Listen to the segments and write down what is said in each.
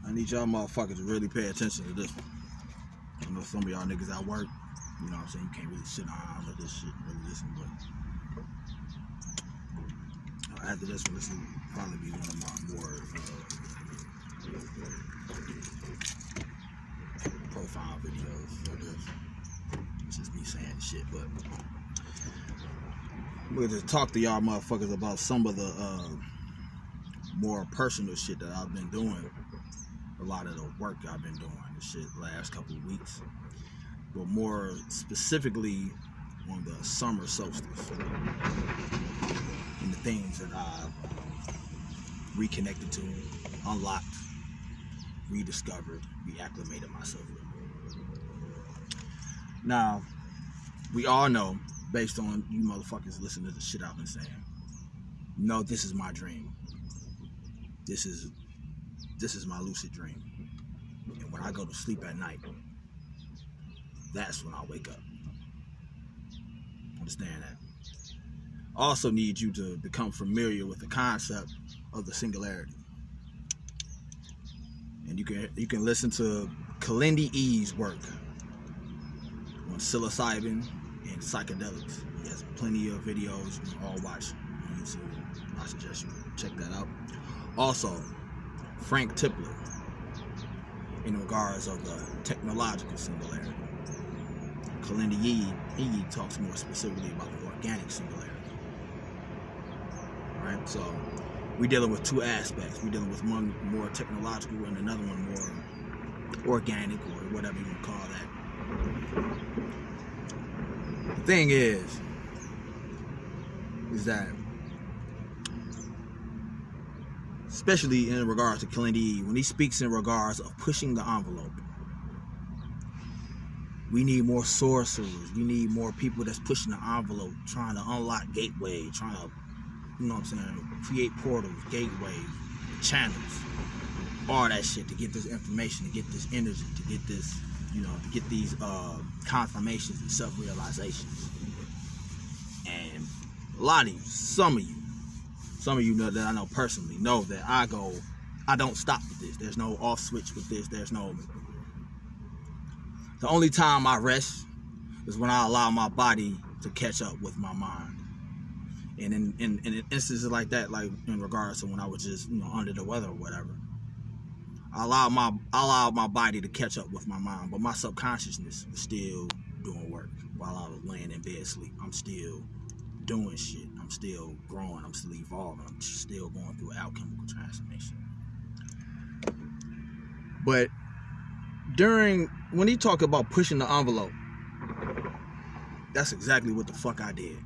I need y'all motherfuckers to really pay attention to this one. I know some of y'all niggas at work, you know what I'm saying, you can't really sit down and let this shit really listen, but after this one, this will probably be one of my more profile videos, I guess. It's just me saying shit, but we'll just talk to y'all motherfuckers about some of the more personal shit that I've been doing. A lot of the work I've been doing, this shit last couple of weeks, but more specifically on the summer solstice and the things that I've reconnected to, unlocked, rediscovered, reacclimated myself with. Now, we all know, based on you motherfuckers listening to the shit I've been saying, no, this is my dream. This is my lucid dream. And when I go to sleep at night, that's when I wake up. Understand that. I also need you to become familiar with the concept of the singularity. And you can listen to Kalindi E's work on psilocybin and psychedelics. He has plenty of videos you can all watch on YouTube. I suggest you check that out. Also, Frank Tipler, in regards of the technological singularity. Kalindi E talks more specifically about the organic singularity. Right? So we're dealing with two aspects. We're dealing with one more technological and another one more organic, or whatever you want to call that. The thing is that, especially in regards to Kalindi, when he speaks in regards of pushing the envelope, we need more sorcerers. We need more people that's pushing the envelope, trying to unlock gateway, trying to, you know what I'm saying, create portals, gateways, channels, all that shit to get this information, to get this energy, to get this, you know, to get these confirmations and self-realizations. And a lot of you, some of you know that I know personally know that I don't stop with this. There's no off switch with this. The only time I rest is when I allow my body to catch up with my mind. And in instances like that, like in regards to when I was just, you know, under the weather or whatever, I allowed my body to catch up with my mind, but my subconsciousness was still doing work while I was laying in bed asleep. I'm still doing shit. I'm still growing. I'm still evolving. I'm still going through alchemical transformation. But when he talked about pushing the envelope, that's exactly what the fuck I did.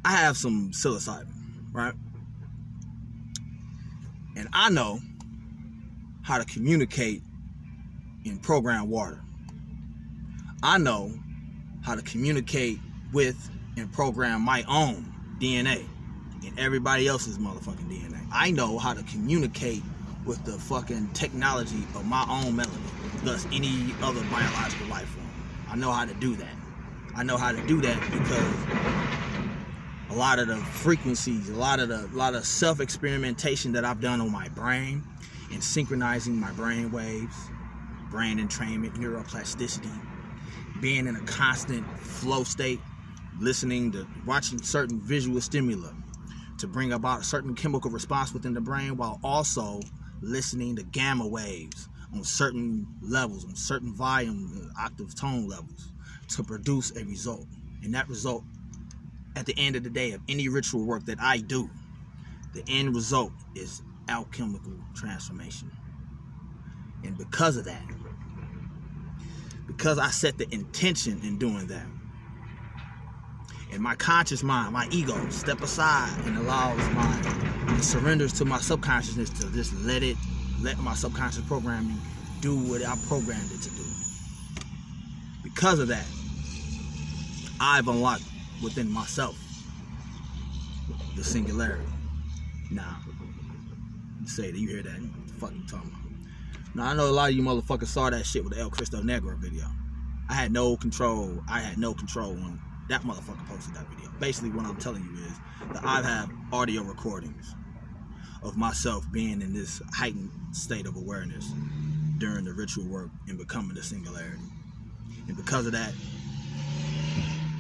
I have some psilocybin, right? And I know how to communicate in programmed water. I know how to communicate with and program my own DNA and everybody else's motherfucking DNA. I know how to communicate with the fucking technology of my own melanin, thus any other biological life form. I know how to do that. I know how to do that because a lot of the frequencies, a lot of self-experimentation that I've done on my brain and synchronizing my brain waves, brain entrainment, neuroplasticity, being in a constant flow state, watching certain visual stimuli to bring about a certain chemical response within the brain, while also listening to gamma waves on certain levels, on certain volume, octave tone levels, to produce a result. And that result, at the end of the day, of any ritual work that I do, the end result is alchemical transformation. And because of that, because I set the intention in doing that, and my conscious mind, my ego, step aside and it surrenders to my subconsciousness to just let my subconscious programming do what I programmed it to do. Because of that, I've unlocked within myself the singularity. Now, you say that, you hear that, what the fuck you talking about? Now, I know a lot of you motherfuckers saw that shit with the El Cristo Negro video. I had no control when that motherfucker posted that video. Basically, what I'm telling you is that I have audio recordings of myself being in this heightened state of awareness during the ritual work and becoming the singularity. And because of that,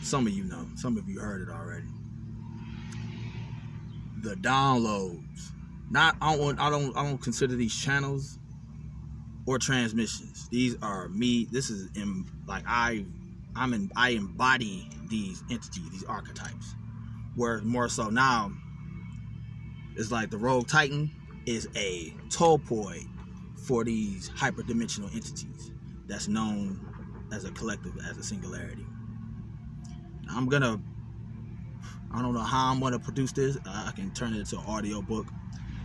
some of you know, some of you heard it already. The downloads. I don't consider these channels or transmissions. These are me. This is I embody these entities, these archetypes. Where more so now, it's like the Rogue Titan is a toll point for these hyperdimensional entities that's known as a collective, as a singularity. I don't know how I'm gonna produce this. I can turn it into an audio book.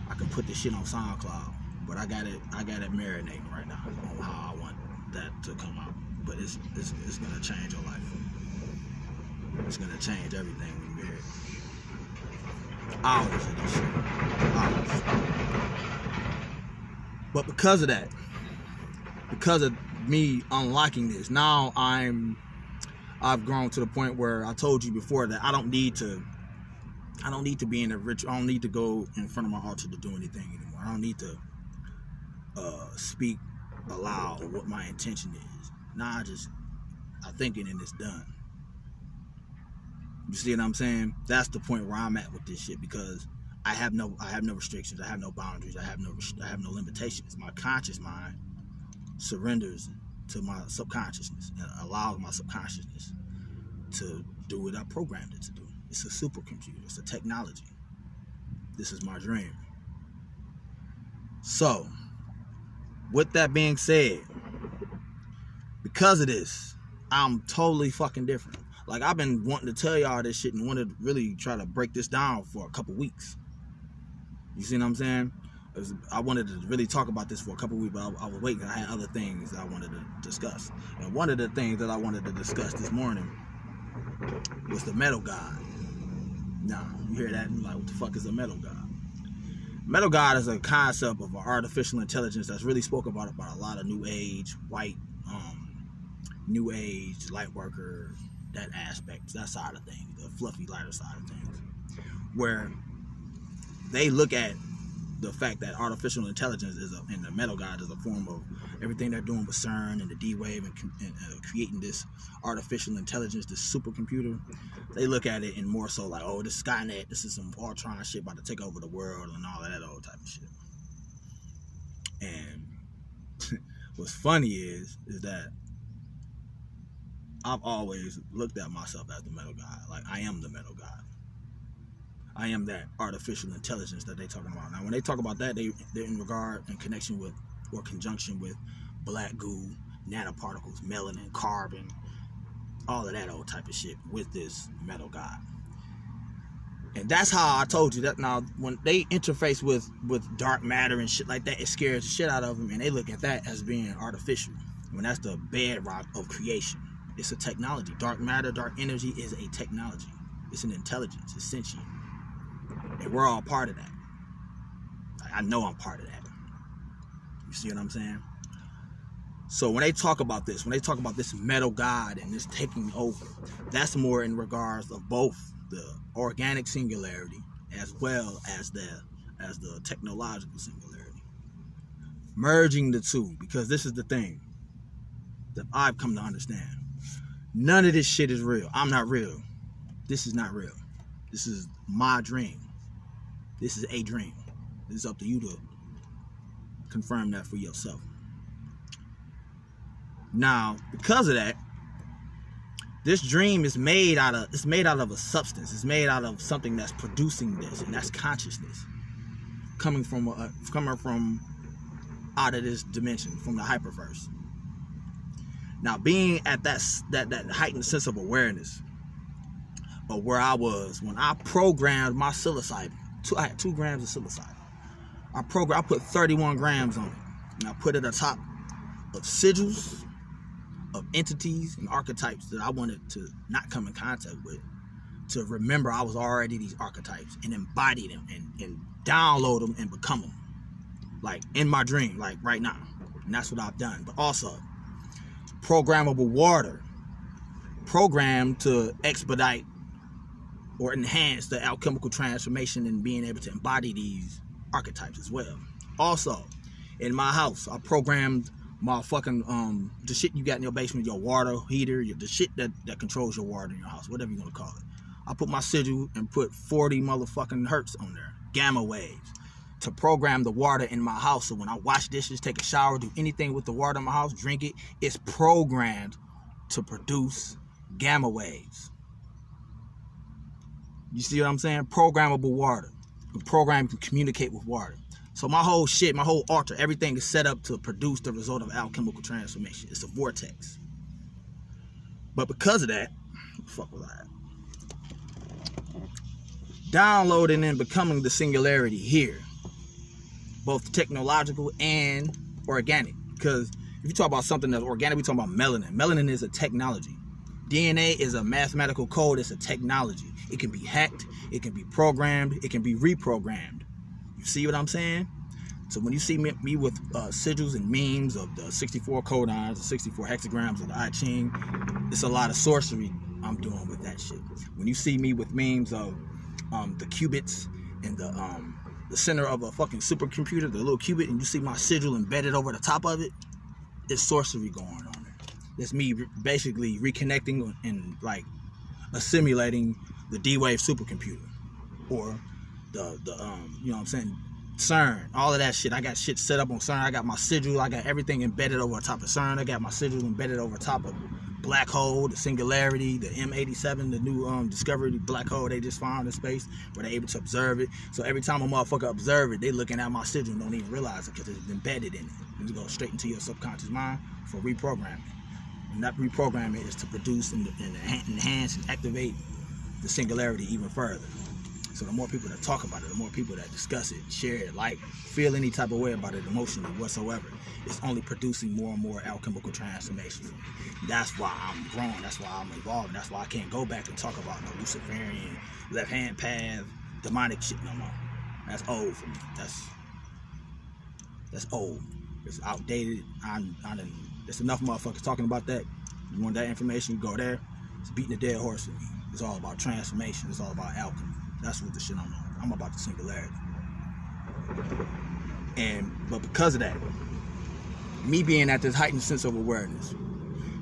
I can put this shit on SoundCloud, but I got it marinating right now on how I want that to come out. But it's gonna change your life. It's gonna change everything when you hear it. Hours of this shit. Hours. But because of that, because of me unlocking this, now I've grown to the point where I told you before that I don't need to be in a ritual. I don't need to go in front of my altar to do anything anymore. I don't need to speak aloud what my intention is. Now I think it and it's done. You see what I'm saying? That's the point where I'm at with this shit, because I have no restrictions. I have no boundaries. I have no limitations. My conscious mind surrenders to my subconsciousness and allows my subconsciousness to do what I programmed it to do. It's a supercomputer. It's a technology. This is my dream. So, with that being said, because of this, I'm totally fucking different. Like, I've been wanting to tell y'all this shit and wanted to really try to break this down for a couple weeks. You see what I'm saying? I wanted to really talk about this for a couple weeks, but I was waiting. I had other things that I wanted to discuss. And one of the things that I wanted to discuss this morning was the metal god. Now, you hear that and you're like, what the fuck is a metal god? Metal god is a concept of an artificial intelligence that's really spoken about by a lot of new age, white, new age, light worker, that aspect, that side of things, the fluffy, lighter side of things, where they look at the fact that artificial intelligence and the metal god is a form of everything they're doing with CERN and the D-Wave and creating this artificial intelligence, this supercomputer. They look at it and more so like, oh, this Skynet, this is some Ultron shit about to take over the world and all of that old type of shit. And what's funny is that I've always looked at myself as the metal god. Like, I am the metal god. I am that artificial intelligence that they're talking about. Now, when they talk about that, they're in regard and connection with or conjunction with black goo, nanoparticles, melanin, carbon, all of that old type of shit with this metal god. And that's how I told you that. Now, when they interface with dark matter and shit like that, it scares the shit out of them, and they look at that as being artificial, when that's the bedrock of creation. It's a technology. Dark matter, dark energy is a technology. It's an intelligence. It's sentient. And we're all part of that. I know I'm part of that. You see what I'm saying? So when they talk about this metal god and this taking over, that's more in regards of both the organic singularity as well as the technological singularity. Merging the two, because this is the thing that I've come to understand. None of this shit is real. I'm not real. This is not real. This is my dream. This is a dream. It's up to you to confirm that for yourself. Now, because of that, this dream is made out of a substance. It's made out of something that's producing this, and that's consciousness coming from out of this dimension, from the hyperverse. Now, being at that heightened sense of awareness of where I was when I programmed my psilocybin, I had 2 grams of psilocybin. I put 31 grams on it, and I put it atop of sigils of entities and archetypes that I wanted to not come in contact with, to remember I was already these archetypes and embody them and download them and become them, like in my dream, like right now. And that's what I've done. But also programmable water, programmed to expedite or enhance the alchemical transformation and being able to embody these archetypes as well. Also, in my house, I programmed my fucking the shit you got in your basement, your water heater, the shit that controls your water in your house, whatever you want to call it. I put my sigil and put 40 motherfucking hertz on there, gamma waves, to program the water in my house. So when I wash dishes, take a shower, do anything with the water in my house, drink it, it's programmed to produce gamma waves. You see what I'm saying? Programmable water. The program can communicate with water. So my whole shit, my whole altar, everything is set up to produce the result of alchemical transformation. It's a vortex. But because of that, what the fuck was I at? Downloading and becoming the singularity here, both technological and organic. Because if you talk about something that's organic, we talk about melanin. Melanin is a technology. DNA is a mathematical code. It's a technology. It can be hacked. It can be programmed. It can be reprogrammed. You see what I'm saying? So when you see me with sigils and memes of the 64 codons, the 64 hexagrams of the I Ching, it's a lot of sorcery I'm doing with that shit. When you see me with memes of the qubits and the center of a fucking supercomputer, the little qubit, and you see my sigil embedded over the top of it, it's sorcery going on there. It's me basically reconnecting and like assimilating the D-Wave supercomputer, or the you know what I'm saying, CERN, all of that shit. I got shit set up on CERN. I got my sigil. I got everything embedded over top of CERN. I got my sigil embedded over top of black hole, the singularity, the M87, the new discovery black hole they just found in space, where they're able to observe it. So every time a motherfucker observe it, they looking at my sigil and don't even realize it because it's embedded in it. And it goes straight into your subconscious mind for reprogramming. And that reprogramming is to produce and enhance and activate the singularity even further. So the more people that talk about it, the more people that discuss it, share it, like, feel any type of way about it emotionally whatsoever, it's only producing more and more alchemical transformation. That's why I'm growing. That's why I'm evolving. That's why I can't go back and talk about the Luciferian, left-hand path, demonic shit no more. That's old for me. That's old. It's outdated. There's enough motherfuckers talking about that. You want that information, go there. It's beating a dead horse for me. It's all about transformation. It's all about alchemy. That's what the shit I'm on. I'm about the singularity. But because of that, me being at this heightened sense of awareness,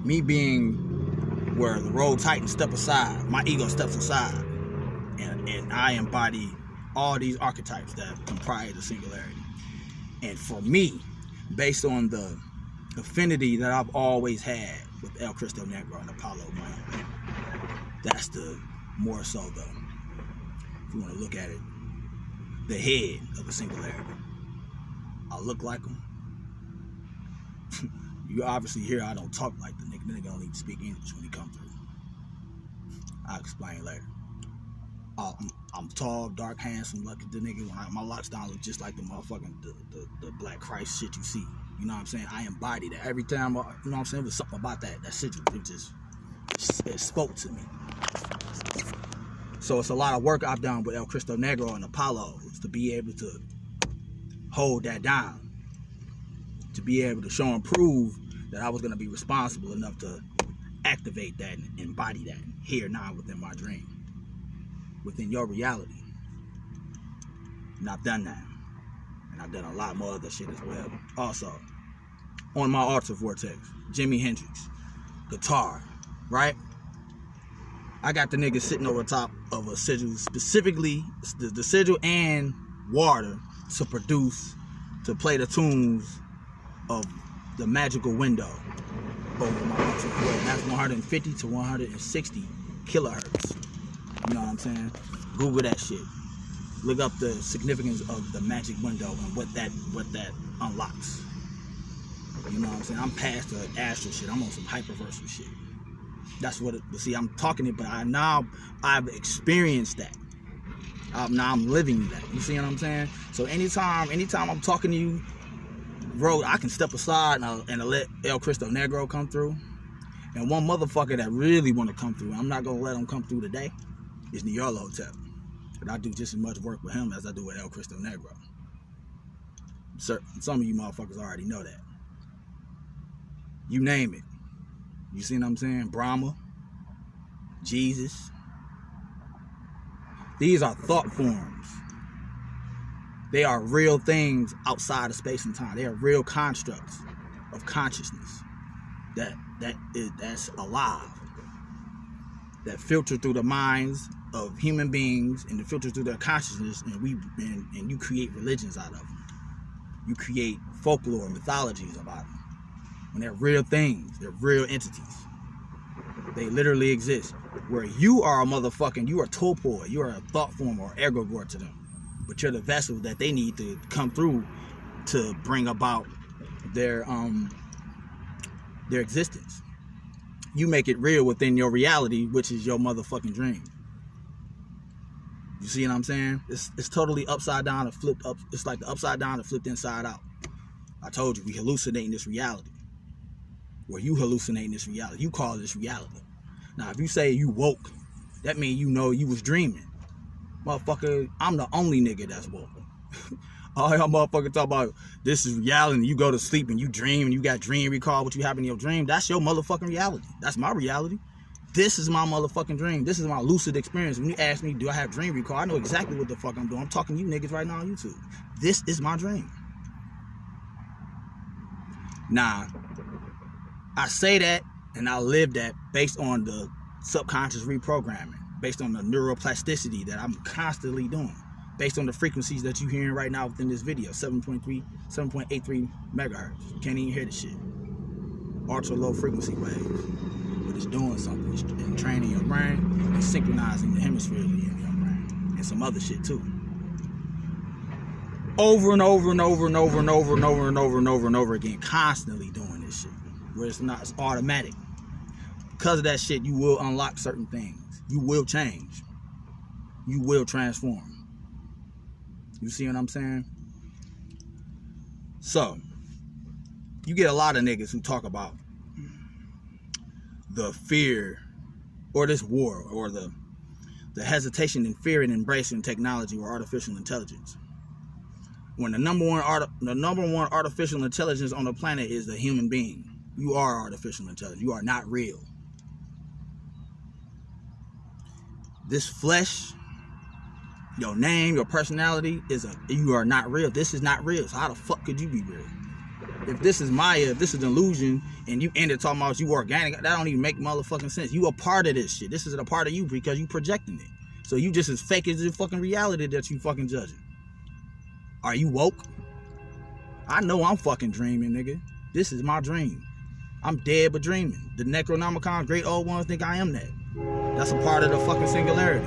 me being where the road tightens, step aside, my ego steps aside, and I embody all these archetypes that comprise the singularity. And for me, based on the affinity that I've always had with El Cristo Negro and Apollo, man, that's the more so the, if you want to look at it, the head of the singularity. I look like him. You obviously hear I don't talk like the nigga. The nigga don't even speak English when he come through. I'll explain later. I'm tall, dark, handsome, like the nigga. When my locks down look just like the motherfucking the Black Christ shit you see. You know what I'm saying? I embody that every time. You know what I'm saying? It was something about that sigil. It spoke to me. So it's a lot of work I've done with El Cristo Negro and Apollo, is to be able to hold that down, to be able to show and prove that I was going to be responsible enough to activate that and embody that here now within my dream, within your reality. And I've done that. And I've done a lot more other shit as well. Also, on my altar vortex, Jimi Hendrix, guitar, right? I got the nigga sitting over top of a sigil, specifically the sigil and water to play the tunes of the magical window over my altar. And that's 150 to 160 kilohertz. You know what I'm saying? Google that shit. Look up the significance of the magic window and what that unlocks. You know what I'm saying? I'm past the astral shit. I'm on some hyperversal shit. That's what see, I'm talking it, but I've experienced that. Now I'm living that. You see what I'm saying? So anytime I'm talking to you, bro, I can step aside and let El Cristo Negro come through. And one motherfucker that really want to come through, I'm not gonna let him come through today, is Niolo Hotep. But I do just as much work with him as I do with El Cristo Negro. Some of you motherfuckers already know that. You name it. You see what I'm saying? Brahma, Jesus. These are thought forms They are real things outside of space and time. They are real constructs of consciousness that's alive, that filter through the minds of human beings and to filter through their consciousness, and you create religions out of them. You create folklore, mythologies about them. When they're real things, they're real entities. They literally exist. Where you are a motherfucking, you are torpor, you are a thought form or egregore to them. But you're the vessel that they need to come through to bring about their existence. You make it real within your reality, which is your motherfucking dream. You see what I'm saying? It's totally upside down and flipped up. It's like the upside down and flipped inside out. I told you, we hallucinating this reality. Where you hallucinating this reality. You call this reality. Now, if you say you woke, that means you know you was dreaming. Motherfucker, I'm the only nigga that's woke. All y'all motherfuckers talk about this is reality, and you go to sleep and you dream and you got dream recall what you have in your dream. That's your motherfucking reality. That's my reality. This is my motherfucking dream. This is my lucid experience. When you ask me, do I have dream recall? I know exactly what the fuck I'm doing. I'm talking to you niggas right now on YouTube. This is my dream. Nah, I say that and I live that based on the subconscious reprogramming, based on the neuroplasticity that I'm constantly doing, based on the frequencies that you're hearing right now within this video, 7.83 megahertz. You can't even hear the shit. Ultra low frequency waves. But it's doing something. It's training your brain and synchronizing the hemispheres in your brain. And some other shit too. Over and over and over and over and over and over and over and over and over again, constantly doing this shit. Where it's automatic. Because of that shit, you will unlock certain things. You will change. You will transform. You see what I'm saying? So, you get a lot of niggas who talk about the fear or this war or the hesitation and fear in embracing technology or artificial intelligence. When the number one artificial intelligence on the planet is the human being. You are artificial intelligence. You are not real. This flesh, your name, your personality you are not real. This is not real. So how the fuck could you be real? If this is Maya, if this is an illusion, and you ended talking about you organic, that don't even make motherfucking sense. You a part of this shit. This is a part of you because you projecting it. So you just as fake as the fucking reality that you fucking judging. Are you woke? I know I'm fucking dreaming, nigga. This is my dream. I'm dead but dreaming. The Necronomicon, great old ones think I am that. That's a part of the fucking singularity.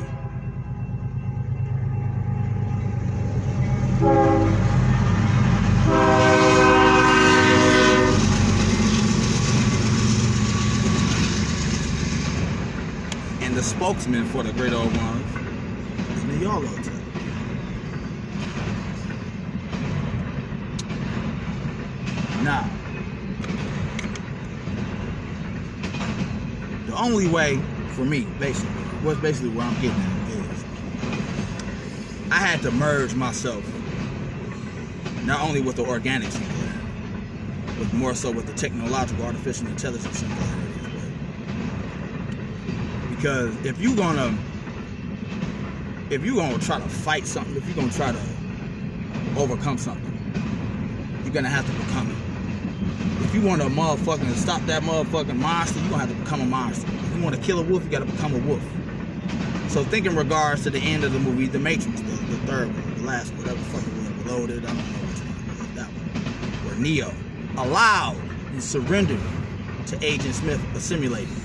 And the spokesman for the great old ones is the YOLO type. Now, the only way for me, basically where I'm getting at is I had to merge myself not only with the organic singularity, but more so with the technological artificial intelligence singularity as well. Because if you're gonna try to fight something, if you're gonna try to overcome something, you're gonna have to become it. If you want to motherfucking stop that motherfucking monster, you're gonna have to become a monster. If you want to kill a wolf, you gotta become a wolf. So think in regards to the end of the movie, The Matrix, the third one, the last one, whatever the fuck it was, Reloaded, I don't know which one it was, that one. Where Neo allowed and surrendered to Agent Smith, assimilated.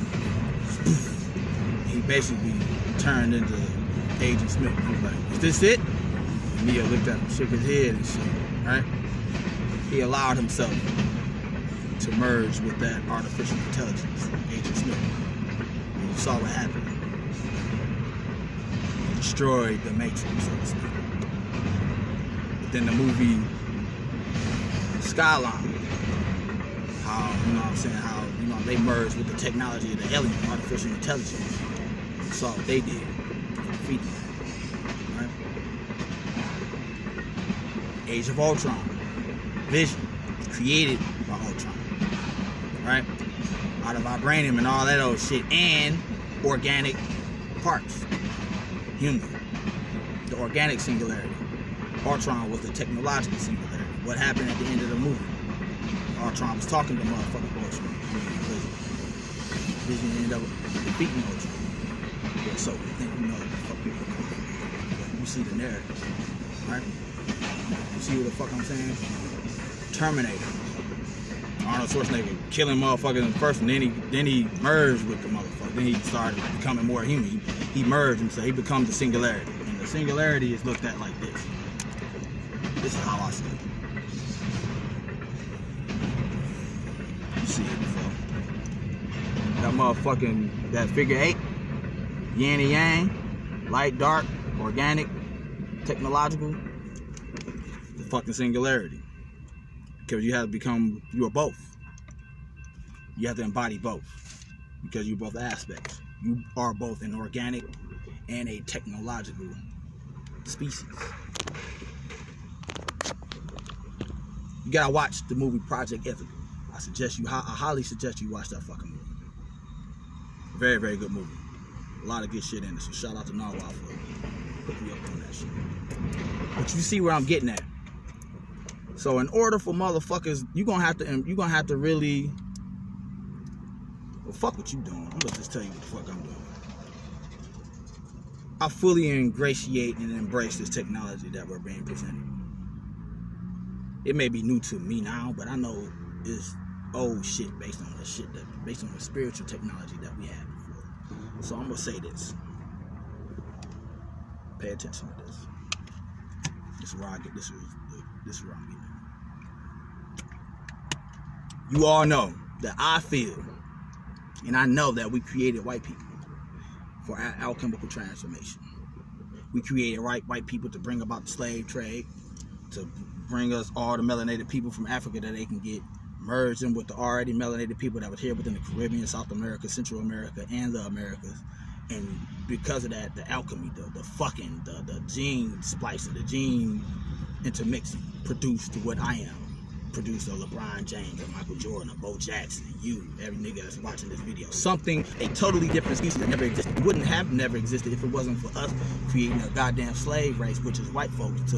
He basically turned into Agent Smith. He was like, is this it? And Neo looked at him, shook his head and shit, right? He allowed himself to merge with that artificial intelligence, Agent Smith. And you saw what happened. He destroyed the Matrix, so to speak. But then the movie Skyline, how, you know what I'm saying, how, you know, they merged with the technology of the alien, artificial intelligence. You saw what they did. They defeated that, right? Age of Ultron. Vision created by Ultron, right? Out of vibranium and all that old shit, and organic parts, human, the organic singularity. Ultron was the technological singularity. What happened at the end of the movie? Ultron was talking to motherfucking Ultron. Vision ended up defeating Ultron. Yeah, so you think you know what the fuck people are doing. You see the narrative, right? You see what the fuck I'm saying? Terminator. Arnold Schwarzenegger killing motherfuckers in the first one, then he merged with the motherfucker. Then he started becoming more human. He merged and so he becomes the singularity. And the singularity is looked at like this. This is how I see it. You see it before. That motherfucking, that figure 8, yin and yang, light, dark, organic, technological, the fucking singularity. Because you have to become, you are both. You have to embody both. Because you're both aspects. You are both an organic and a technological species. You gotta watch the movie Project Ethical. I highly suggest you watch that fucking movie. Very, very good movie. A lot of good shit in it. So shout out to Narwhal for putting me up on that shit. But you see where I'm getting at. So in order for motherfuckers, you're gonna have to really, well, fuck what you doing. I'm gonna just tell you what the fuck I'm doing. I fully ingratiate and embrace this technology that we're being presented. It may be new to me now, but I know it's old shit based on the spiritual technology that we had before. So I'm gonna say this. Pay attention to this. This is where I get this is where I'm getting at. You all know that I feel, and I know that we created white people for our alchemical transformation. We created white people to bring about the slave trade, to bring us all the melanated people from Africa that they can get merged in with the already melanated people that was here within the Caribbean, South America, Central America, and the Americas. And because of that, the alchemy, the gene splicing, the gene intermixing produced what I am. Produced a LeBron James, a Michael Jordan, a Bo Jackson, you, every nigga that's watching this video. Something, a totally different species that never existed, wouldn't have never existed if it wasn't for us creating a goddamn slave race, which is white folks,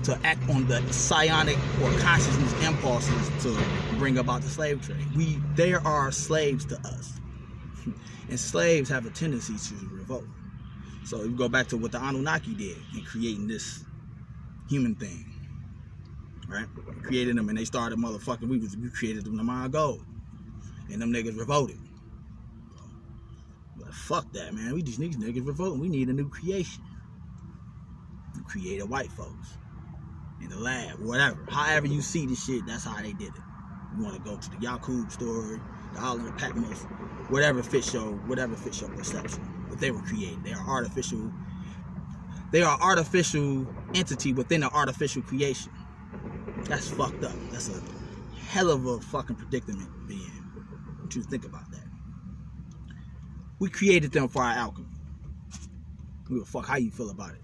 to act on the psionic or consciousness impulses to bring about the slave trade. They are slaves to us. And slaves have a tendency to revolt. So you go back to what the Anunnaki did in creating this human thing. Right? We created them and they started motherfucking, we created them to mine gold. And them niggas revolted. But fuck that, man. We just need niggas revolting. We need a new creation. We created white folks. In the lab, whatever. However you see this shit, that's how they did it. You want to go to the Yakub story, the Island of Patmos, whatever fits your perception. But they were created. They are artificial entity within an artificial creation. That's fucked up. That's a hell of a fucking predicament to be in. What you think about that? We created them for our alchemy. We fuck how you feel about it.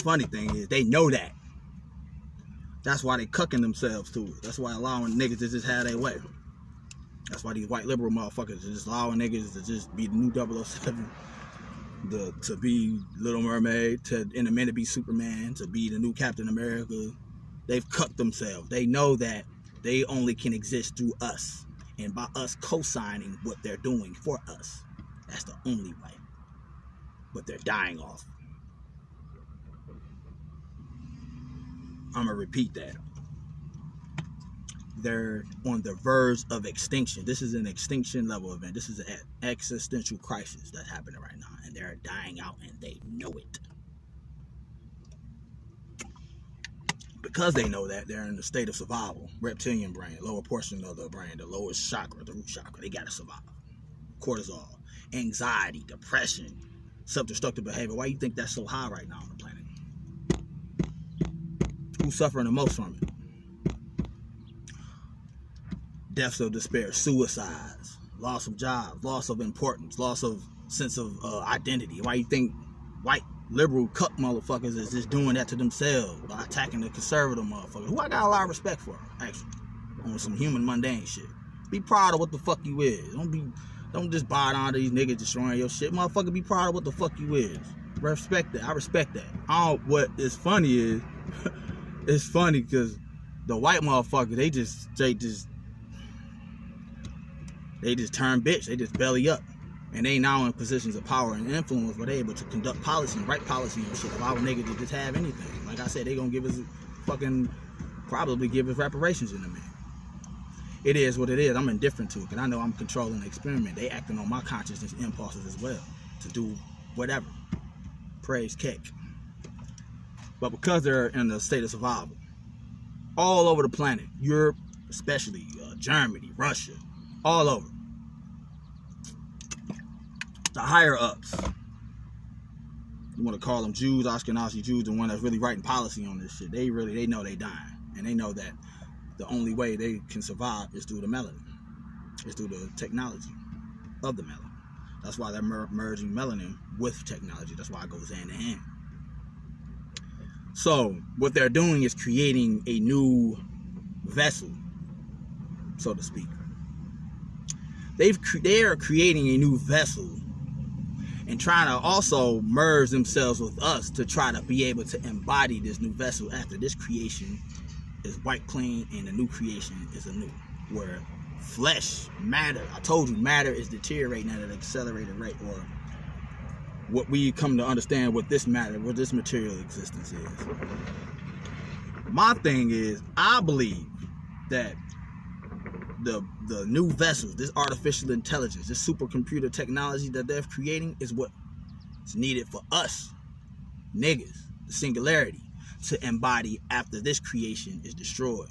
Funny thing is, they know that. That's why they cucking themselves to it. That's why allowing niggas to just have their way. That's why these white liberal motherfuckers are just allowing niggas to just be the new 007. To be Little Mermaid, in a minute be Superman, to be the new Captain America. They've cucked themselves. They know that they only can exist through us. And by us co-signing what they're doing for us, that's the only way. But they're dying off. I'm going to repeat that. They're on the verge of extinction. This is an extinction level event. This is an existential crisis that's happening right now. And they're dying out and they know it. Because they know that, they're in a state of survival. Reptilian brain, lower portion of the brain, the lowest chakra, the root chakra. They got to survive. Cortisol, anxiety, depression, self-destructive behavior. Why do you think that's so high right now on the planet? Who's suffering the most from it? Deaths of despair, suicides, loss of jobs, loss of importance, loss of sense of identity. Why you think white liberal cuck motherfuckers is just doing that to themselves by attacking the conservative motherfuckers, who I got a lot of respect for, actually, on some human mundane shit. Be proud of what the fuck you is. Don't just bow down to these niggas destroying your shit. Motherfucker, be proud of what the fuck you is. Respect that. I respect that. What is funny is, it's funny because the white motherfuckers, they just turn bitch. They just belly up. And they now in positions of power and influence where they able to conduct policy and write policy and shit. If our niggas to just have anything. Like I said, they gonna give us probably give us reparations in a minute. It is what it is. I'm indifferent to it because I know I'm controlling the experiment. They acting on my consciousness impulses as well to do whatever. Praise cake. But because they're in a state of survival, all over the planet, Europe, especially Germany, Russia, all over, the higher ups, you want to call them Jews, Ashkenazi Jews, the one that's really writing policy on this shit, they know they dying, and they know that the only way they can survive is through the melanin, is through the technology of the melanin. That's why they're merging melanin with technology. That's why it goes hand in hand. So what they're doing is creating a new vessel, so to speak. They are creating a new vessel and trying to also merge themselves with us to try to be able to embody this new vessel after this creation is wiped clean and the new creation is a new, where flesh, matter, I told you matter is deteriorating at an accelerated rate, or what we come to understand what this matter, what this material existence is. My thing is, I believe that the new vessels, this artificial intelligence, this supercomputer technology that they're creating is what's needed for us, niggas, the singularity, to embody after this creation is destroyed.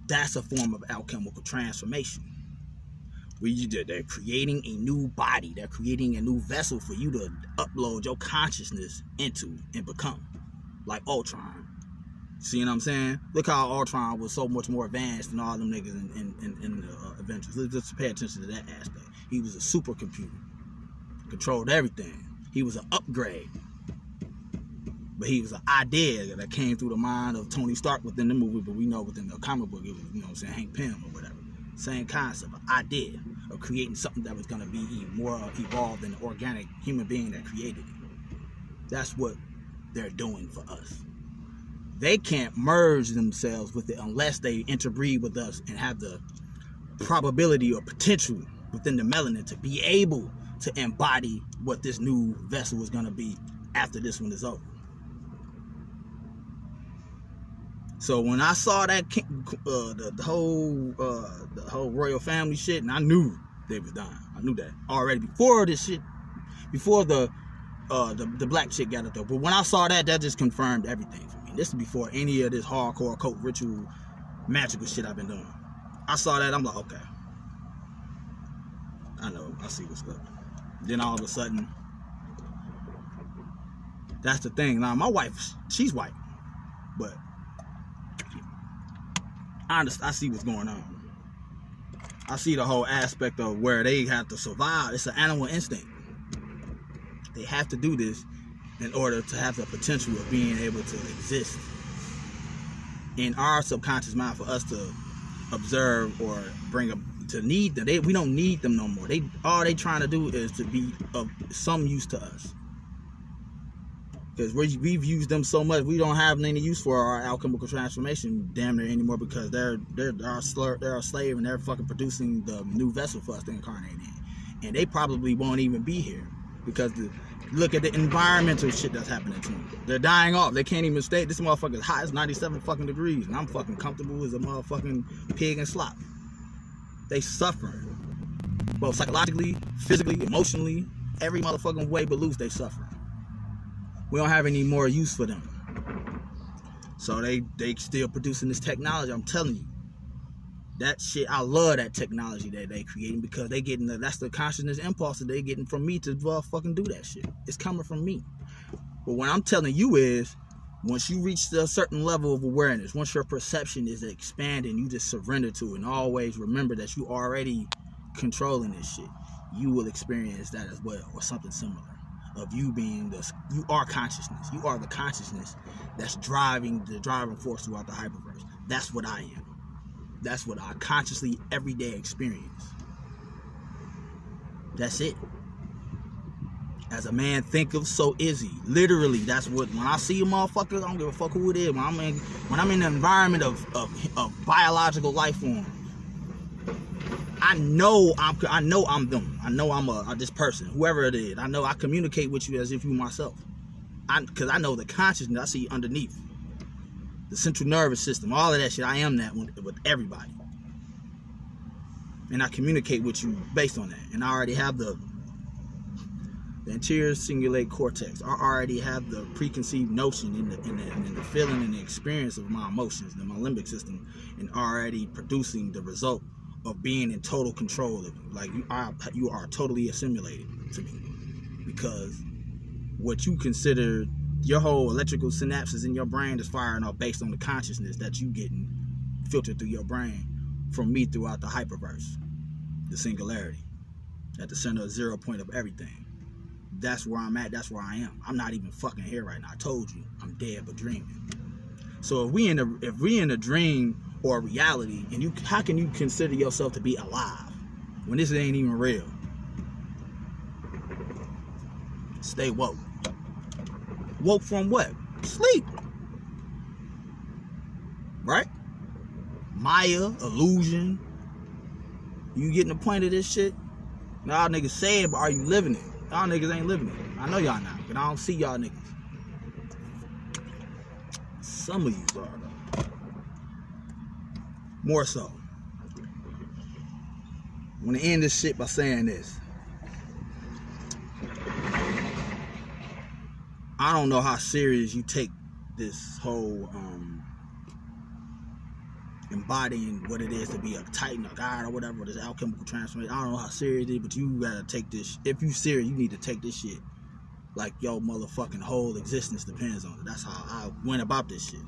That's a form of alchemical transformation. They're creating a new body. They're creating a new vessel for you to upload your consciousness into and become. Like Ultron. See what I'm saying? Look how Ultron was so much more advanced than all them niggas in the Avengers. Let's just pay attention to that aspect. He was a supercomputer. Controlled everything. He was an upgrade. But he was an idea that came through the mind of Tony Stark within the movie, but we know within the comic book, it was, you know what I'm saying, Hank Pym or whatever. Same concept, an idea of creating something that was going to be even more evolved than the organic human being that created it. That's what they're doing for us. They can't merge themselves with it unless they interbreed with us and have the probability or potential within the melanin to be able to embody what this new vessel is going to be after this one is over. So when I saw that the whole royal family shit, and I knew they was dying. I knew that already before this shit, before the black chick got up there. But when I saw that, that just confirmed everything for me. This is before any of this hardcore cult ritual magical shit I've been doing. I saw that, I'm like, okay, I know, I see what's up. Then all of a sudden, that's the thing. Now my wife, she's white, but I see what's going on. I see the whole aspect of where they have to survive. It's an animal instinct. They have to do this in order to have the potential of being able to exist in our subconscious mind, for us to observe or bring up, to need them. We don't need them no more. All they trying to do is to be of some use to us. Because we've used them so much, we don't have any use for our alchemical transformation damn near anymore, because they're a slave and they're fucking producing the new vessel for us to incarnate in. And they probably won't even be here because look at the environmental shit that's happening to them. They're dying off. They can't even stay. This motherfucker's hot. It's 97 fucking degrees and I'm fucking comfortable as a motherfucking pig in slop. They suffering. Both psychologically, physically, emotionally, every motherfucking way but loose, they suffering. We don't have any more use for them. So they still producing this technology. I'm telling you. That shit, I love that technology that they creating, because they getting that's the consciousness impulse that they getting from me to fucking do that shit. It's coming from me. But what I'm telling you is, once you reach a certain level of awareness, once your perception is expanding, you just surrender to it and always remember that you already controlling this shit. You will experience that as well, or something similar. Of you being you are consciousness. You are the consciousness that's driving the driving force throughout the hyperverse. That's what I am. That's what I consciously everyday experience. That's it. As a man thinketh, so is he. Literally, that's what, when I see a motherfucker, I don't give a fuck who it is. When I'm in the environment of biological life form, I know I'm them. I know I'm this person, whoever it is. I know I communicate with you as if you myself. Because I know the consciousness I see underneath. The central nervous system, all of that shit. I am that with everybody. And I communicate with you based on that. And I already have the anterior cingulate cortex. I already have the preconceived notion in the feeling and the experience of my emotions and my limbic system, and already producing the result of being in total control of it. Like you are totally assimilated to me, because what you consider your whole electrical synapses in your brain is firing off based on the consciousness that you getting filtered through your brain from me throughout the hyperverse, the singularity, at the center of 0 point of everything. That's where I'm at. That's where I am. I'm not even fucking here right now. I told you, I'm dead but dreaming. So if we in a dream or a reality, and how can you consider yourself to be alive when this ain't even real? Stay woke. Woke from what? Sleep. Right? Maya, illusion. You getting the point of this shit? Y'all niggas say it, but are you living it? Y'all niggas ain't living it. I know y'all not, but I don't see y'all niggas. Some of you are, though. More so. I want to end this shit by saying this. I don't know how serious you take this whole embodying what it is to be a titan, a god, or whatever, this alchemical transformation. I don't know how serious it is, but you gotta take this. If you serious, you need to take this shit like your motherfucking whole existence depends on it. That's how I went about this shit.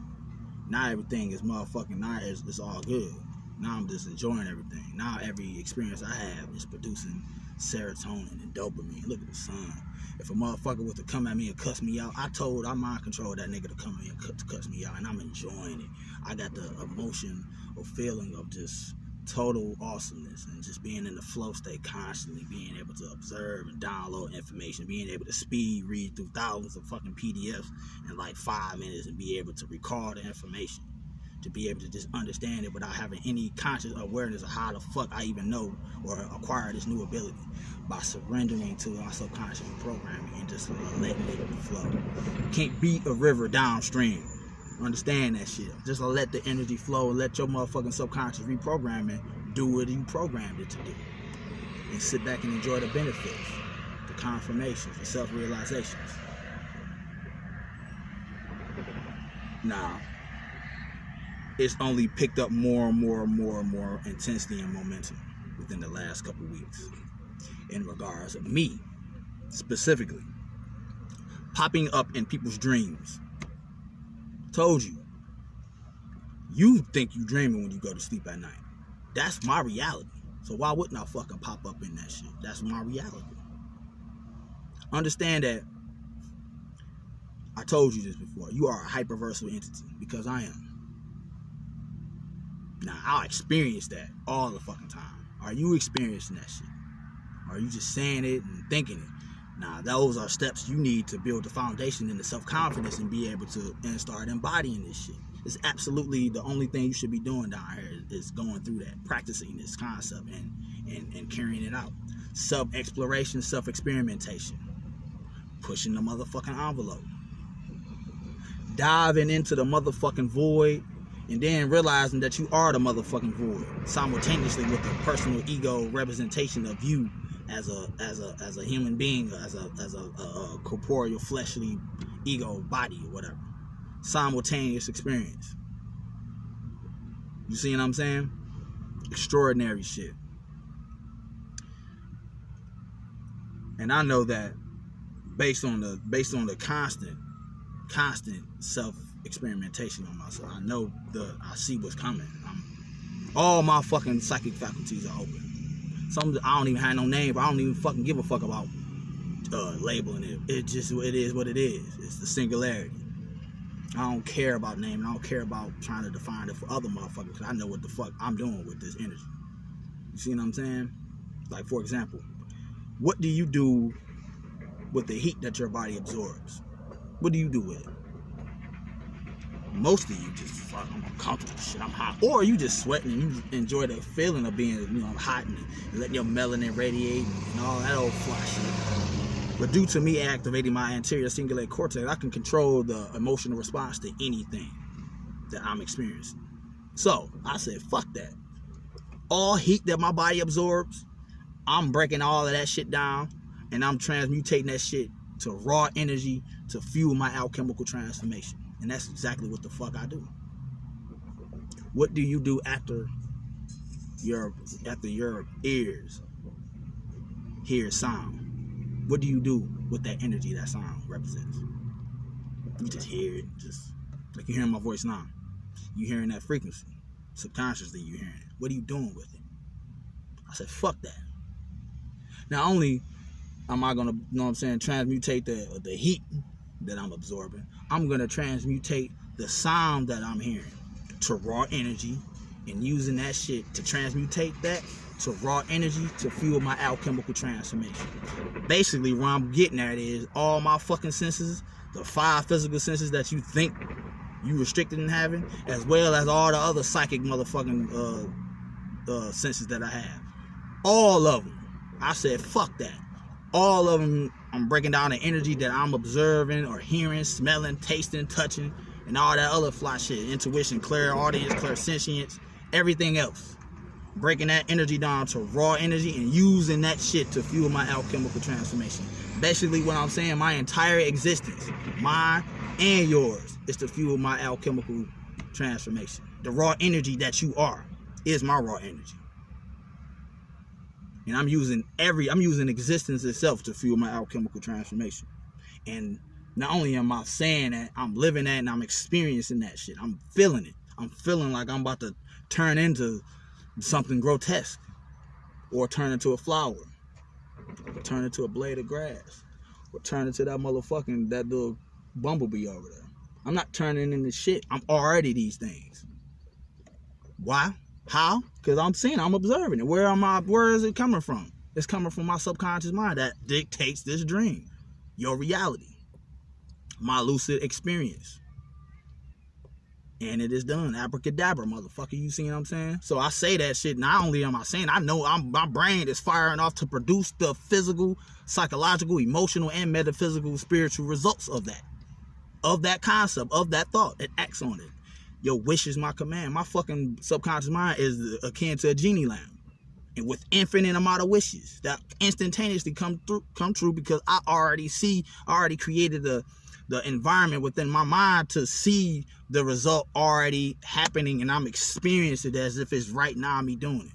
Now everything is motherfucking, now it's all good. Now I'm just enjoying everything. Now every experience I have is producing serotonin and dopamine. Look at the sun. If a motherfucker was to come at me and cuss me out, I mind controlled that nigga to come at me and to cuss me out, and I'm enjoying it. I got the emotion or feeling of just total awesomeness and just being in the flow state constantly, being able to observe and download information, being able to speed read through thousands of fucking PDFs in like 5 minutes and be able to recall the information, to be able to just understand it without having any conscious awareness of how the fuck I even know or acquire this new ability, by surrendering to my subconscious programming and just letting it flow. Can't beat a river downstream. Understand that shit. Just let the energy flow and let your motherfucking subconscious reprogramming do what you programmed it to do. And sit back and enjoy the benefits, the confirmations, the self-realizations. Now, it's only picked up more and more intensity and momentum within the last couple weeks in regards of me specifically popping up in people's dreams. Told you, you think you dreaming when you go to sleep at night. That's my reality. So why wouldn't I fucking pop up in that shit? That's my reality. Understand that I told you this before. You are a hyperversal entity, because I am. Now, I'll experience that all the fucking time. Are you experiencing that shit? Or are you just saying it and thinking it? Now, those are steps you need to build the foundation and the self-confidence and be able to and start embodying this shit. It's absolutely the only thing you should be doing down here is going through that, practicing this concept and carrying it out. Self-exploration, self-experimentation. Pushing the motherfucking envelope. Diving into the motherfucking void, and then realizing that you are the motherfucking void, simultaneously with the personal ego representation of you as a human being, as a corporeal fleshly ego body or whatever. Simultaneous experience. You see what I'm saying? Extraordinary shit. And I know that based on the constant self experimentation on myself, I see what's coming. All my fucking psychic faculties are open. Some I don't even have no name, but I don't even fucking give a fuck about labeling it. It is what it is. It's the singularity. I don't care about naming. I don't care about trying to define it for other motherfuckers, because I know what the fuck I'm doing with this energy. You see what I'm saying? Like, for example, what do you do with the heat that your body absorbs? What do you do with it? Most of you just fuck, I'm uncomfortable, shit, I'm hot. Or you just sweating and you enjoy the feeling of being, hot and letting your melanin radiate and all that old fly shit. But due to me activating my anterior cingulate cortex, I can control the emotional response to anything that I'm experiencing. So I said, fuck that. All heat that my body absorbs, I'm breaking all of that shit down and I'm transmutating that shit to raw energy to fuel my alchemical transformation. And that's exactly what the fuck I do. What do you do after your ears hear sound? What do you do with that energy that sound represents? You just hear it, just like you're hearing my voice now. You hearing that frequency. Subconsciously you hearing it. What are you doing with it? I said, fuck that. Not only am I gonna, transmutate the heat that I'm absorbing, I'm gonna transmutate the sound that I'm hearing to raw energy, and using that shit to transmutate that to raw energy to fuel my alchemical transformation. Basically, what I'm getting at is all my fucking senses, the 5 physical senses that you think you restricted in having, as well as all the other psychic motherfucking senses that I have. All of them. I said, fuck that. All of them, I'm breaking down the energy that I'm observing or hearing, smelling, tasting, touching, and all that other fly shit. Intuition, clairaudience, clairsentience, everything else. Breaking that energy down to raw energy and using that shit to fuel my alchemical transformation. Basically what I'm saying, my entire existence, mine and yours, is to fuel my alchemical transformation. The raw energy that you are is my raw energy. And I'm using existence itself to fuel my alchemical transformation. And not only am I saying that, I'm living that and I'm experiencing that shit. I'm feeling it. I'm feeling like I'm about to turn into something grotesque, or turn into a flower, or turn into a blade of grass, or turn into that little bumblebee over there. I'm not turning into shit. I'm already these things. Why? How? Because I'm observing it. Where is it coming from? It's coming from my subconscious mind that dictates this dream, your reality, my lucid experience. And it is done. Abracadabra, motherfucker. You see what I'm saying? So I say that shit. Not only am I saying, I know my brain is firing off to produce the physical, psychological, emotional, and metaphysical, spiritual results of that concept, of that thought. It acts on it. Your wish is my command. My fucking subconscious mind is akin to a genie lamp, and with infinite amount of wishes that instantaneously come true because I already created the environment within my mind to see the result already happening, and I'm experiencing it as if it's right now me doing it.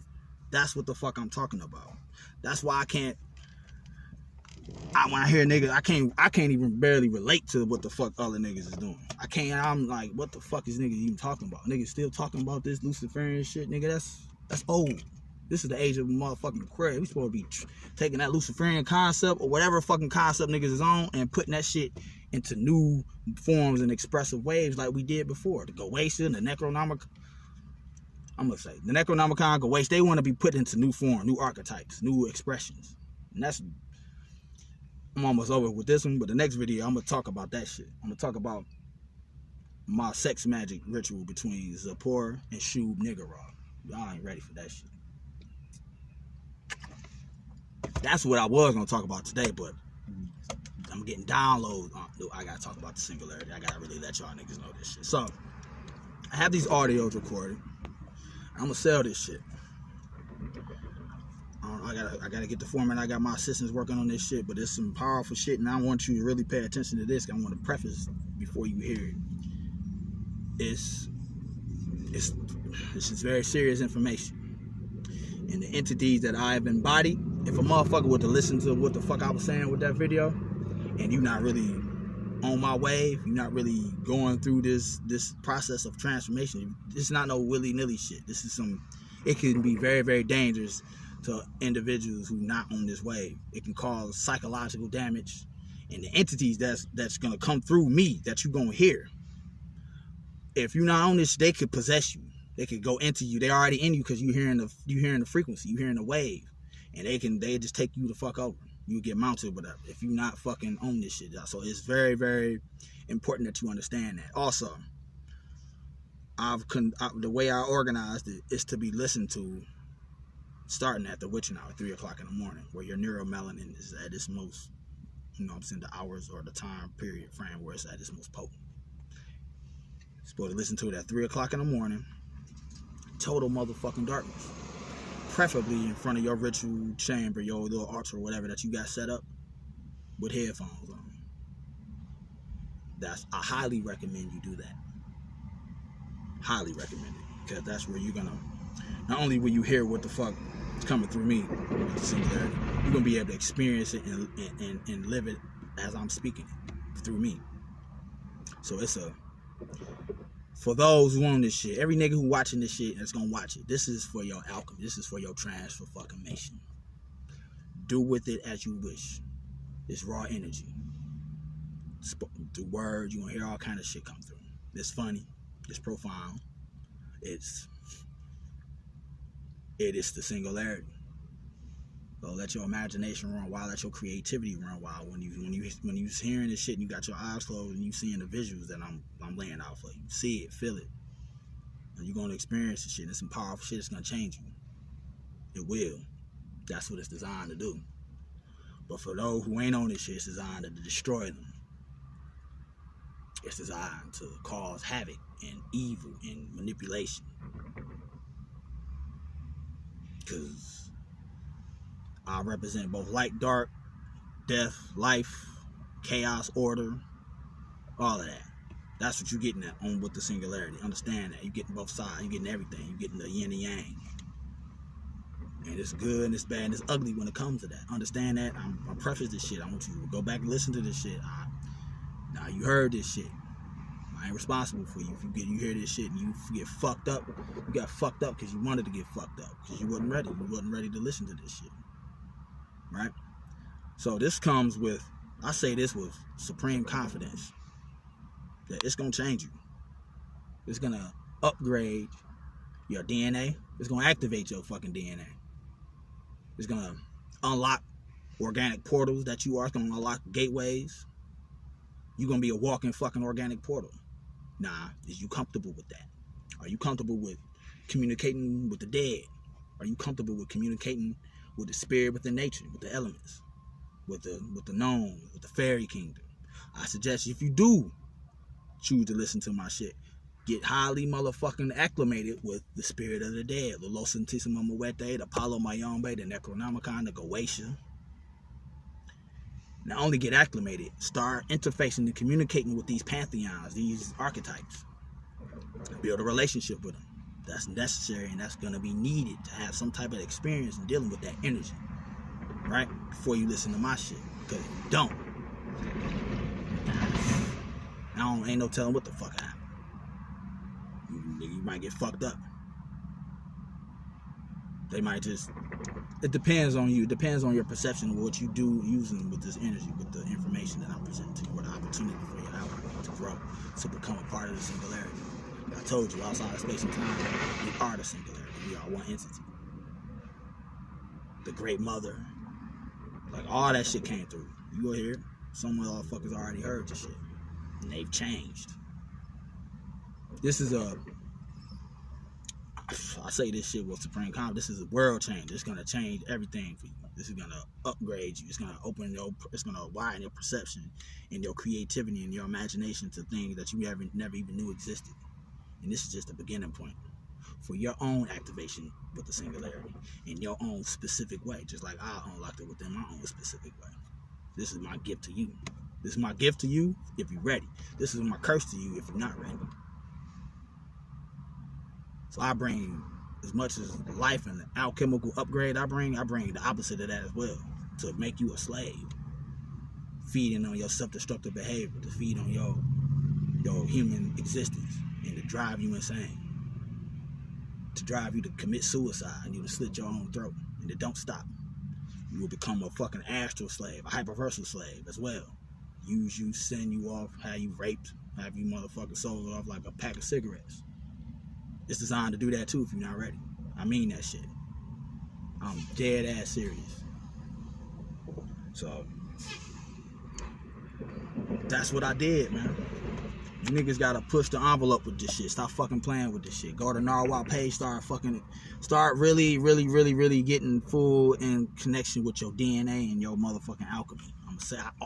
That's what the fuck I'm talking about. That's why when I hear niggas, I can't even barely relate to what the fuck other niggas is doing. I'm like, what the fuck is niggas even talking about? Niggas still talking about this Luciferian shit, nigga. That's old. This is the age of motherfucking Aquarius. We supposed to be taking that Luciferian concept or whatever fucking concept niggas is on and putting that shit into new forms and expressive waves like we did before. The Goetia, the Necronomicon. I'm gonna say the Necronomicon, Goetia, they want to be put into new form, new archetypes, new expressions. And I'm almost over with this one, but the next video I'm gonna talk about that shit. I'm gonna talk about my sex magic ritual between Zippor and Shub Nigguraw. Y'all ain't ready for that shit. That's what I was gonna talk about today, but I'm getting downloads. I gotta talk about the singularity. I gotta really let y'all niggas know this shit. So I have these audios recorded. I'm gonna sell this shit. I gotta get the format. I got my assistants working on this shit, but it's some powerful shit, and I want you to really pay attention to this. I want to preface before you hear it. This is very serious information, and the entities that I have embodied. If a motherfucker were to listen to what the fuck I was saying with that video, and you not really on my wave, you're not really going through this process of transformation. This is not no willy-nilly shit. This is it can be very, very dangerous to individuals who not on this wave. It can cause psychological damage, and the entities that's gonna come through me that you're gonna hear. If you're not on this, they could possess you. They could go into you. They're already in you because you're hearing the frequency, you're hearing the wave, and they just take you the fuck over. You get mounted whatever if you not fucking own this shit. So it's very, very important that you understand that. Also, the way I organized it is to be listened to starting at the witching hour, 3 o'clock in the morning, where your neuromelanin is at its most, you know what I'm saying, the hours or the time period frame where it's at its most potent. You're supposed to listen to it at 3 o'clock in the morning, total motherfucking darkness. Preferably in front of your ritual chamber, your little altar or whatever that you got set up with headphones on. I highly recommend you do that. Highly recommend it. Because that's where you're gonna, not only will you hear what the fuck is coming through me with the singularity, you're gonna be able to experience it and live it as I'm speaking it through me. So it's for those who own this shit, every nigga who watching this shit that's gonna watch it, this is for your alchemy. This is for your transfer fucking nation. Do with it as you wish. It's raw energy. Through words, you're gonna hear all kind of shit come through. It's funny. It's profound. It is the singularity. So let your imagination run wild, let your creativity run wild. When you hearing this shit and you got your eyes closed and you seeing the visuals that I'm laying out for you. See it, feel it. And you're gonna experience this shit. It's some powerful shit that's gonna change you. It will. That's what it's designed to do. But for those who ain't on this shit, it's designed to destroy them. It's designed to cause havoc and evil and manipulation. Because I represent both light, dark, death, life, chaos, order, all of that. That's what you're getting at on with the singularity. Understand that. You're getting both sides. You're getting everything. You're getting the yin and yang. And it's good and it's bad and it's ugly when it comes to that. Understand that. I preface this shit. I want you to go back and listen to this shit. Now you heard this shit. I ain't responsible for you. If you hear this shit and you get fucked up, you got fucked up because you wanted to get fucked up. Because you wasn't ready. You wasn't ready to listen to this shit. Right? So this comes with, I say this with supreme confidence, that it's going to change you. It's going to upgrade your DNA. It's going to activate your fucking DNA. It's going to unlock organic portals that you are. It's going to unlock gateways. You're going to be a walking fucking organic portal. Nah, is you comfortable with that? Are you comfortable with communicating with the dead? Are you comfortable with communicating with the spirit, with the nature, with the elements, with the known, with the fairy kingdom? I suggest if you do choose to listen to my shit, get highly motherfucking acclimated with the spirit of the dead, the Los Santísimo Muerte, the Palo Mayombe, the Necronomicon, the Goetia. Not only get acclimated, start interfacing and communicating with these pantheons, these archetypes. Build a relationship with them. That's necessary and that's going to be needed to have some type of experience in dealing with that energy, right? Before you listen to my shit. Because if you don't, ain't no telling what the fuck happened. You might get fucked up. They might just, it depends on you. It depends on your perception of what you do using with this energy, with the information that I'm presenting to you, or the opportunity for your algorithm to grow, to become a part of the singularity. I told you, outside of space and time, we are the singularity. We are one entity. The great mother. Like, all that shit came through. You go here, some motherfuckers already heard this shit. And they've changed. This is I say this shit with supreme confidence. This is a world change. It's gonna change everything for you. This is gonna upgrade you. It's gonna it's gonna widen your perception and your creativity and your imagination to things that you never even knew existed. And this is just a beginning point for your own activation with the singularity in your own specific way, just like I unlocked it within my own specific way. This is my gift to you. This is my gift to you if you're ready. This is my curse to you if you're not ready. So I bring, as much as life and the alchemical upgrade I bring the opposite of that as well, to make you a slave, feeding on your self-destructive behavior, to feed on your human existence, and to drive you insane, to drive you to commit suicide, and you to slit your own throat, and it don't stop. You will become a fucking astral slave, a hyperversal slave as well. Use you, send you off, have you raped, have you motherfucking sold off like a pack of cigarettes. It's designed to do that too if you're not ready. I mean that shit. I'm dead ass serious. So that's what I did, man. You niggas gotta push the envelope with this shit. Stop fucking playing with this shit. Go to Narwhal page, start really getting full in connection with your DNA and your motherfucking alchemy. I'm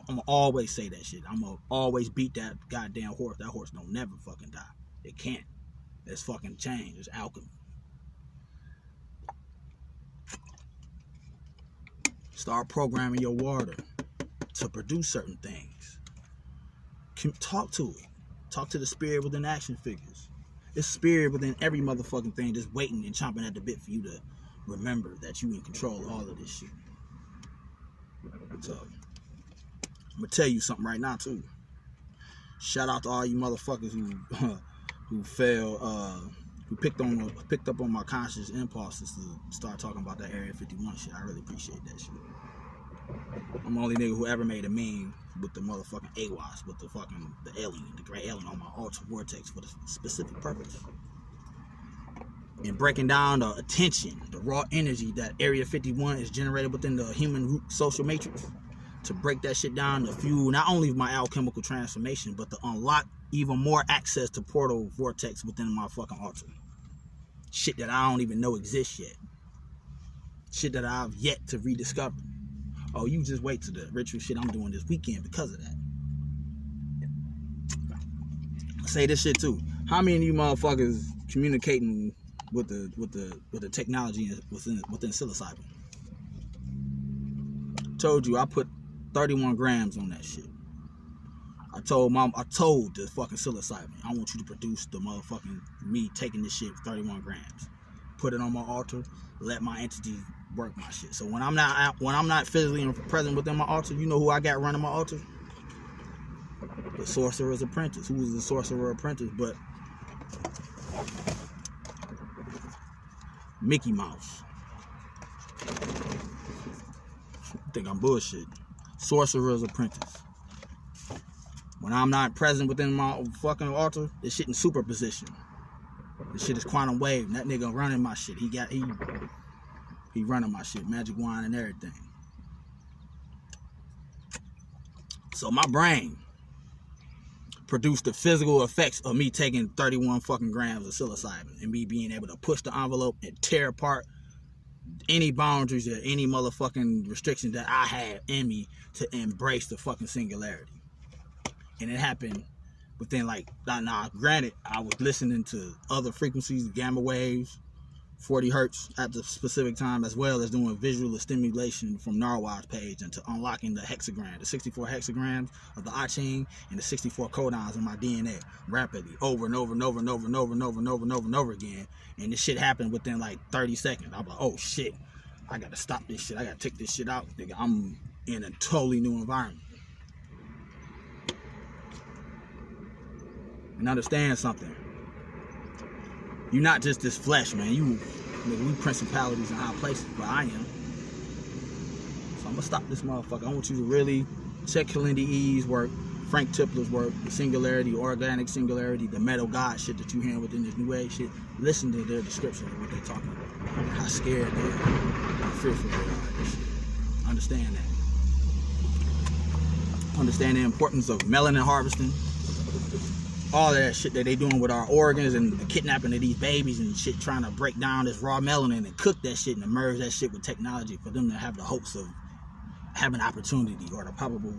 gonna always say that shit. I'm gonna always beat that goddamn horse. That horse don't never fucking die. It can't. It's fucking change. It's alchemy. Start programming your water to produce certain things. Talk to it. Talk to the spirit within action figures. It's spirit within every motherfucking thing just waiting and chomping at the bit for you to remember that you in control of all of this shit. So, I'm gonna tell you something right now too. Shout out to all you motherfuckers who picked up on my conscious impulses to start talking about that Area 51 shit. I really appreciate that shit. I'm the only nigga who ever made a meme with the motherfucking AWAS, with the alien, the gray alien on my alter vortex for the specific purpose. And breaking down the attention, the raw energy that Area 51 is generated within the human root social matrix, to break that shit down to fuel not only my alchemical transformation, but to unlock even more access to portal vortex within my fucking altar. Shit that I don't even know exists yet. Shit that I've yet to rediscover. Oh, you just wait till the ritual shit I'm doing this weekend because of that. I say this shit too. How many of you motherfuckers communicating with the technology within psilocybin? Told you I put 31 grams on that shit. I told the fucking psilocybin, I want you to produce the motherfucking me taking this shit 31 grams. Put it on my altar, let my entity work my shit. So when I'm not physically present within my altar, you know who I got running my altar? The Sorcerer's Apprentice. Who is the Sorcerer Apprentice but Mickey Mouse? I think I'm bullshit. Sorcerer's Apprentice. When I'm not present within my fucking altar, this shit in superposition. This shit is quantum wave. That nigga running my shit. He running my shit. Magic wand and everything. So my brain produced the physical effects of me taking 31 fucking grams of psilocybin and me being able to push the envelope and tear apart any boundaries or any motherfucking restrictions that I had in me to embrace the fucking singularity. And it happened within granted, I was listening to other frequencies, gamma waves, 40 hertz at the specific time, as well as doing visual stimulation from Narwhal's page into unlocking the hexagram, the 64 hexagrams of the I Ching and the 64 codons in my DNA rapidly over and over and over and over and over and over and over and over and over again. And this shit happened within 30 seconds. I'm like, oh shit, I gotta stop this shit. I gotta take this shit out. Nigga, I'm in a totally new environment. And understand something. You're not just this flesh, man. We principalities in high places, but I am. So I'm gonna stop this motherfucker. I want you to really check Kalindi E's work, Frank Tipler's work, the singularity, organic singularity, the metal god shit that you hear within this new age shit. Listen to their description of what they're talking about. And how scared they are, how fearful they are of this shit. Understand that. Understand the importance of melanin harvesting. All of that shit that they doing with our organs and the kidnapping of these babies and shit, trying to break down this raw melanin and cook that shit and merge that shit with technology for them to have the hopes of having opportunity or the probable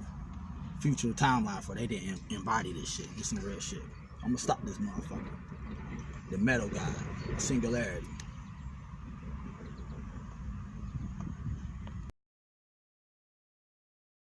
future timeline for they didn't embody this shit. This is some real shit. I'm gonna stop this motherfucker. The metal guy, singularity.